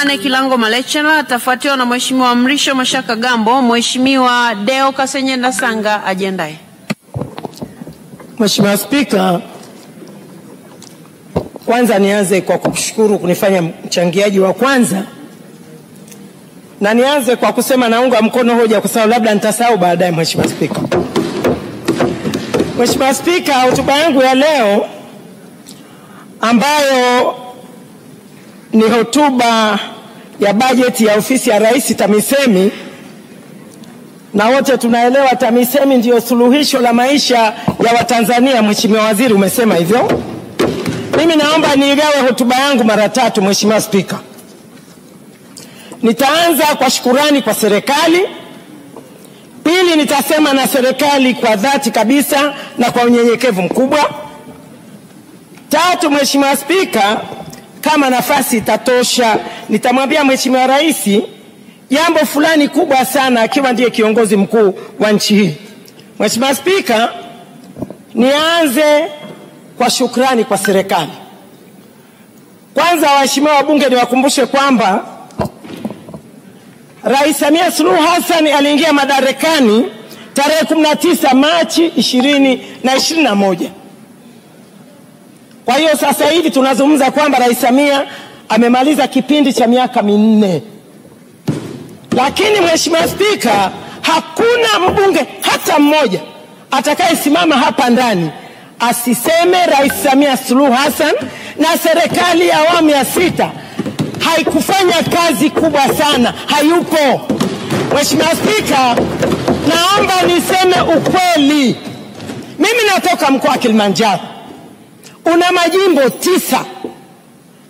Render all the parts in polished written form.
Anne Kilango Malechela, atafuatiwa na Mheshimiwa Mrisho Mashaka Gambo. Mheshimiwa Deo Kasenyenda Sanga ajiandae. Mheshimiwa Spika, kwanza nianze kwa kukushukuru kunifanya mchangiaji wa kwanza, na nianze kwa kusema naunga mkono hoja kwa sababu labda nitasahau baadaye. Mheshimiwa Spika, Mheshimiwa Spika, hotuba yangu ya leo ambayo ni hotuba ya bajeti ya ofisi ya Rais TAMISEMI, na wote tunaelewa TAMISEMI ndio suluhisho la maisha ya Watanzania. Mheshimiwa Waziri umesema hivyo. Mimi naomba nigawe hotuba yangu mara tatu. Mheshimiwa Spika, nitaanza kwa shukurani kwa serikali. Pili, nitasema na serikali kwa dhati kabisa na kwa unyenyekevu mkubwa. Tatu, Mheshimiwa Spika, kama nafasi itatosha, nitamwambia Mheshimiwa Rais jambo fulani kubwa sana akiwa ndiye kiongozi mkuu wa nchi hii. Mheshimiwa Spika, nianze kwa shukrani kwa serikali. Kwanza, waheshimiwa wabunge, niwakumbushe kwamba Rais Samia Suluhu Hassan aliingia madarakani tarehe 19 Machi 2021. Kwa hiyo sasa hivi tunazungumza kwamba Rais Samia amemaliza kipindi cha miaka 4. Lakini Mheshimiwa Spika, hakuna mbunge hata mmoja atakayesimama hapa ndani asiseme Rais Samia Suluhu Hassan na serikali ya awamu ya 6 haikufanya kazi kubwa sana, hayupo. Mheshimiwa Spika, naomba niseme ukweli. Mimi natoka mkoa wa Kilimanjaro, una majimbo 9,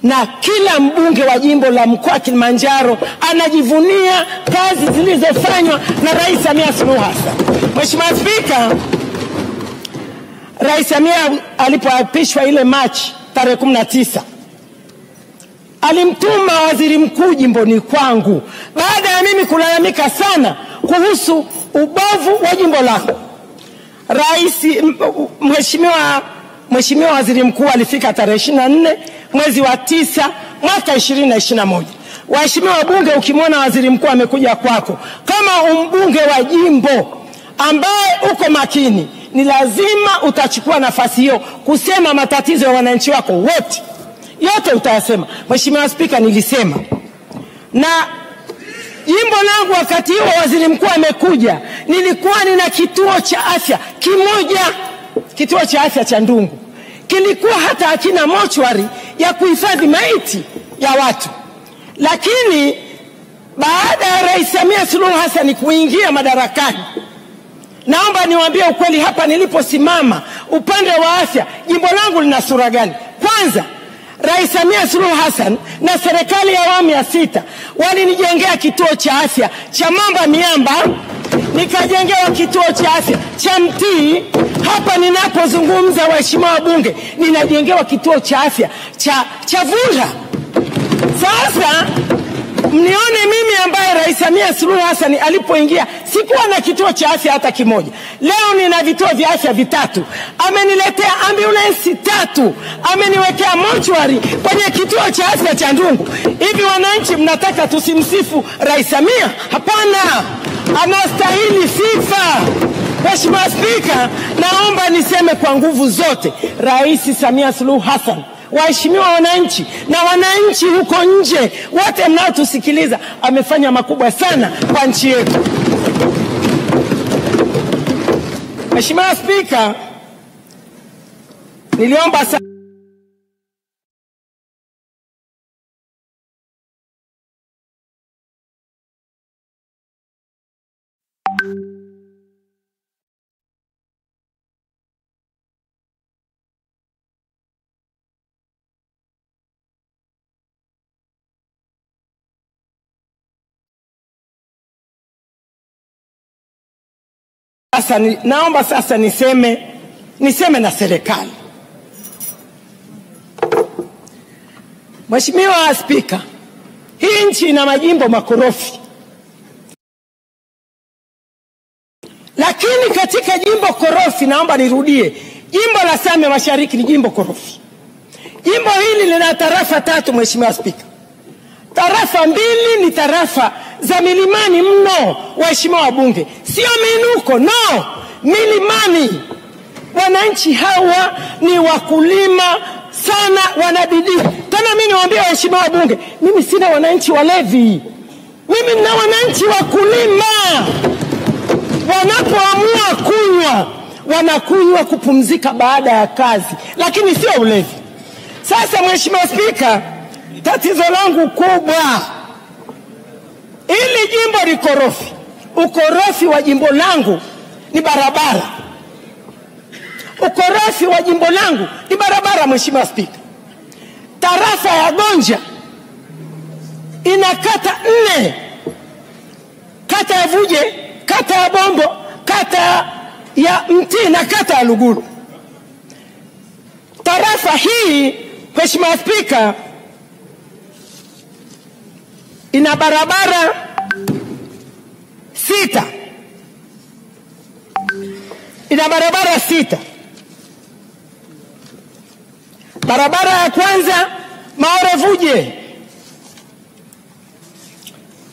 na kila mbunge wa jimbo la mkoa wa Kilimanjaro anajivunia kazi zilizofanywa na Rais Samia Suluhu Hassan. Mheshimiwa Spika, Rais Samia alipoapishwa ile Machi tarehe 19, alimtuma waziri mkuu jimboni kwangu baada ya mimi kulalamika sana kuhusu ubovu wa jimbo langu. Mheshimiwa waziri mkuu alifika tarehe 24 mwezi wa 9 mwaka 2021. Waheshimiwa wabunge, ukimwona waziri mkuu amekuja kwako kama mbunge wa jimbo ambaye uko makini, ni lazima utachukua nafasi hiyo kusema matatizo ya wananchi wako wote, yote utayasema. Mheshimiwa Spika, nilisema na jimbo langu wakati huo waziri mkuu amekuja, nilikuwa nina kituo cha afya kimoja, kituo cha afya cha Ndungu. Kilikuwa hata hakina mochwari ya kuhifadhi maiti ya watu. Lakini baada ya Rais Samia Suluhu Hassan kuingia madarakani, naomba niwaambie ukweli hapa niliposimama, upande wa afya jimbo langu lina sura gani? Kwanza, Rais Samia Suluhu Hassan na serikali ya awamu ya 6 walinijengea kituo cha afya cha Mamba Miamba, nikajengewa kituo cha afya cha Mtii. Hapa ninapozungumza, waheshimiwa wabunge, ninajengewa kituo cha afya cha Vura. Sasa mnione mimi ambaye Rais Samia Suluhu Hassan alipoingia sikuwa na kituo cha afya hata kimoja. Leo nina vituo vya afya 3. Ameniletea ambulance 3. Ameniwekea mochwari kwenye kituo cha afya cha Ndungu. Hivi wananchi mnataka tusimsifu Rais Samia? Hapana, anastahili sifa. Mheshimiwa Spika, naomba niseme kwa nguvu zote, Rais Samia Suluhu Hassan, waheshimiwa wananchi na wananchi huko nje wote mnaotusikiliza, amefanya makubwa sana kwa nchi yetu. Mheshimiwa Spika, niliomba naomba sasa niseme na serikali. Mheshimiwa Spika, hii nchi ina majimbo makorofi, lakini katika jimbo korofi, naomba nirudie, jimbo la Same Mashariki ni jimbo korofi. Jimbo hili lina tarafa 3 Mheshimiwa Spika. Tarafa mbili ni tarafa za milimani mno, waheshimiwa wabunge, sio minuko, no, milimani. Wananchi hawa ni wakulima sana, wanabidii. Tena mimi niwaambie waheshimiwa wabunge, mimi sina wananchi walevi. Mimi nina wananchi wakulima. Wanapoamua kunywa, wanakunywa kupumzika baada ya kazi, lakini sio ulevi. Sasa Mheshimiwa Spika, tatizo langu kubwa, ili jimbo likorofi, ukorofi wa jimbo langu ni barabara. Ukorofi wa jimbo langu ni barabara, Mheshimiwa Spika. Tarafa ya Gonja ina kata 4. Kata ya Vuje, kata ya Bombo, kata ya Mti na kata ya Lugulu. Tarafa hii, Mheshimiwa Spika, ina barabara 6. Ina barabara 6. Barabara ya kwanza Maore Vuje.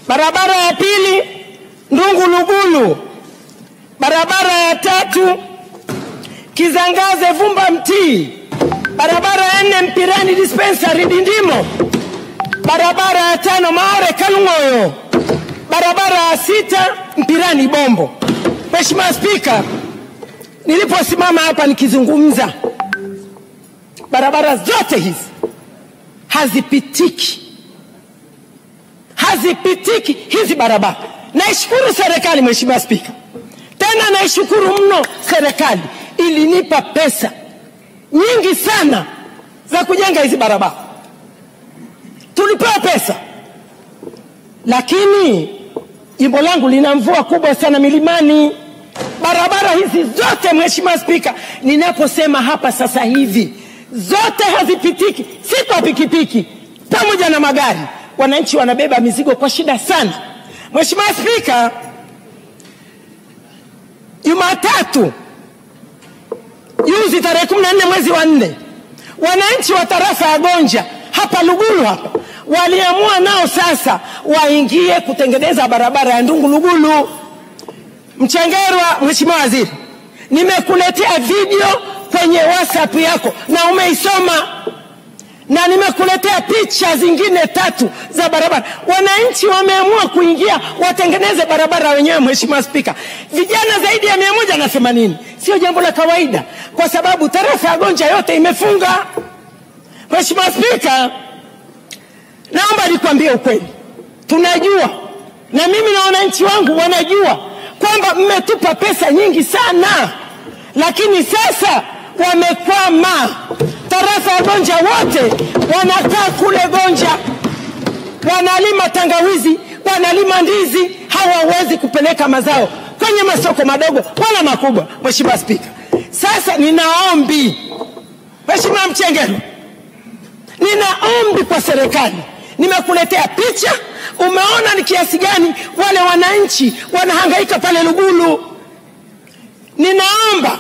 Barabara ya pili Ndungu Lugulu. Barabara ya 3 Kizangaze Vumba Mti. Barabara ya 4 Mpirani Dispensary Dindimo. Barabara ya 5 Maore Kalungoyo. Barabara ya 6 Mpirani Bombo. Mheshimiwa Spika, niliposimama hapa nikizungumza, barabara zote hizi hazipitiki. Hazipitiki hizi barabara. Naishukuru serikali, Mheshimiwa Spika. Tena naishukuru mno serikali, ilinipa pesa nyingi sana za kujenga hizi barabara. Tulipewa pesa. Lakini jimbo langu lina mvua kubwa sana milimani. Barabara hizi zote, Mheshimiwa Spika, ninaposema hapa sasa hivi, zote hazipitiki. Si kwa pikipiki, pamoja na magari. Wananchi wanabeba mizigo kwa shida sana. Mheshimiwa Spika, Jumatatu juzi tarehe 14 mwezi wa 4, wananchi wa tarafa ya Gonja hapa Lugulu hapa waliamua nao sasa waingie kutengeneza barabara ya Ndungu Lugulu. Mchengerwa, Mheshimiwa Waziri, nimekuletea video kwenye WhatsApp yako na umeisoma, na nimekuletea picha zingine 3 za barabara. Wananchi wameamua kuingia watengeneze barabara wenyewe, Mheshimiwa Spika. Vijana zaidi ya 180. Sio jambo la kawaida, kwa sababu tarafa ya Gonja yote imefunga. Mheshimiwa Spika, naomba nikwambie ukweli. Tunajua, na mimi na wananchi wangu wanajua, kwamba mmetupa pesa nyingi sana, lakini sasa wamekwama. Tarafa ya Gonja wote wanakaa kule Gonja, wanalima tangawizi, wanalima ndizi, hawawezi kupeleka mazao kwenye masoko madogo wala makubwa. Mheshimiwa Spika, sasa ninaombi, Mheshimiwa Mchengerwa, ninaombi kwa serikali. Nimekuletea picha, umeona ni kiasi gani wale wananchi wanahangaika pale Lugulu. Ninaomba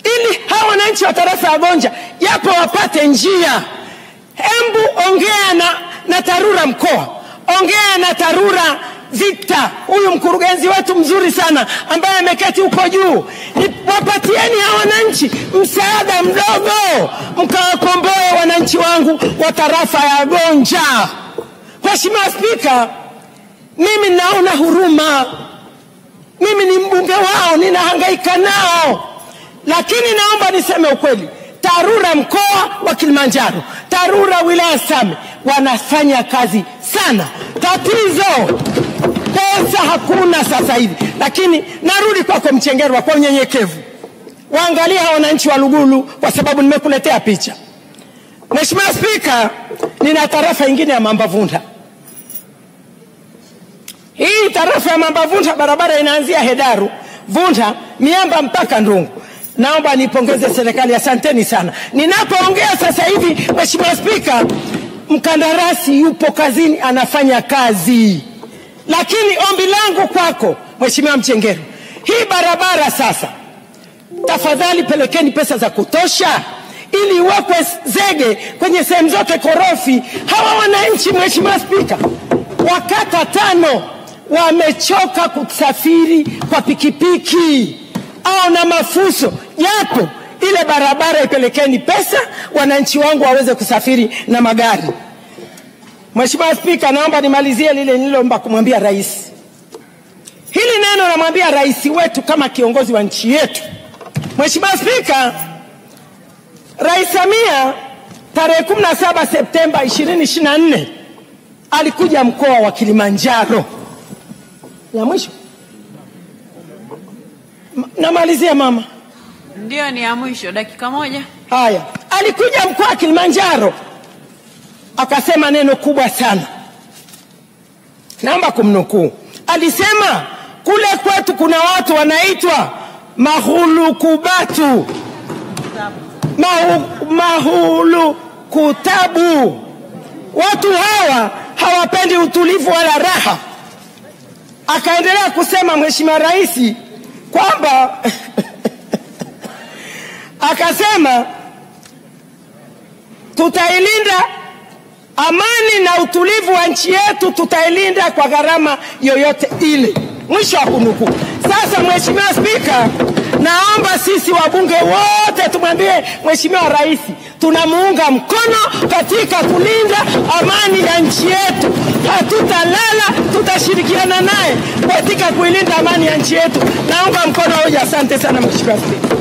ili hawa wananchi wa tarafa ya Gonja japo wapate njia, embu ongea na TARURA mkoa, ongea na TARURA Victor, huyu mkurugenzi wetu mzuri sana ambaye ameketi huko juu. Wapatieni hawa wananchi msaada mdogo, mkawakomboe wananchi wangu wa tarafa ya Gonja. Mheshimiwa Spika, mimi naona huruma. Mimi ni mbunge wao, ninahangaika nao. Lakini naomba niseme ukweli, TARURA mkoa wa Kilimanjaro, TARURA wilaya Same wanafanya kazi sana. Tatizo pesa hakuna sasa hivi. Lakini narudi kwako Mchengerwa kwa unyenyekevu, waangalia wananchi wa Lugulu, kwa sababu nimekuletea picha. Mheshimiwa Spika, nina tarafa nyingine ya Mambavunda. Hii tarafa ya Mambavunda barabara inaanzia Hedaru, Vunda, Miamba mpaka Ndungu. Naomba nipongeze serikali, asanteni sana. Ninapoongea sasa hivi, Mheshimiwa Spika, mkandarasi yupo kazini, anafanya kazi. Lakini ombi langu kwako Mheshimiwa Mchengerwa, hii barabara sasa, tafadhali pelekeni pesa za kutosha ili iwekwe zege kwenye sehemu zote korofi. Hawa wananchi, Mheshimiwa Spika, wakata 5 wamechoka kusafiri kwa pikipiki au na mafuso. Japo ile barabara ipelekeni pesa, wananchi wangu waweze kusafiri na magari. Mheshimiwa Spika, naomba nimalizie lile nililoomba kumwambia rais. Hili neno namwambia rais wetu kama kiongozi wa nchi yetu. Mheshimiwa Spika, Rais Samia tarehe 17 Septemba 2024 alikuja mkoa wa Kilimanjaro. Ya mwisho. Namalizia mama. Ndio, ni ya mwisho, dakika moja. Haya, alikuja mkoa wa Kilimanjaro akasema neno kubwa sana. Naomba kumnukuu. Alisema kule kwetu kuna watu wanaitwa mahulukubatu. Mahulukutabu. Watu hawa hawapendi utulivu wala raha. Akaendelea kusema Mheshimiwa Rais kwamba akasema tutailinda amani na utulivu wa nchi yetu, tutailinda kwa gharama yoyote ile. Mwisho wa kunukuu. Sasa Mheshimiwa Spika, naomba sisi wabunge wote tumwambie Mheshimiwa Rais tunamuunga mkono katika kulinda amani ya nchi yetu. Hatutalala, tutashirikiana naye katika kuilinda amani ya nchi yetu. Naunga mkono hoja. Asante sana Mheshimiwa Spika.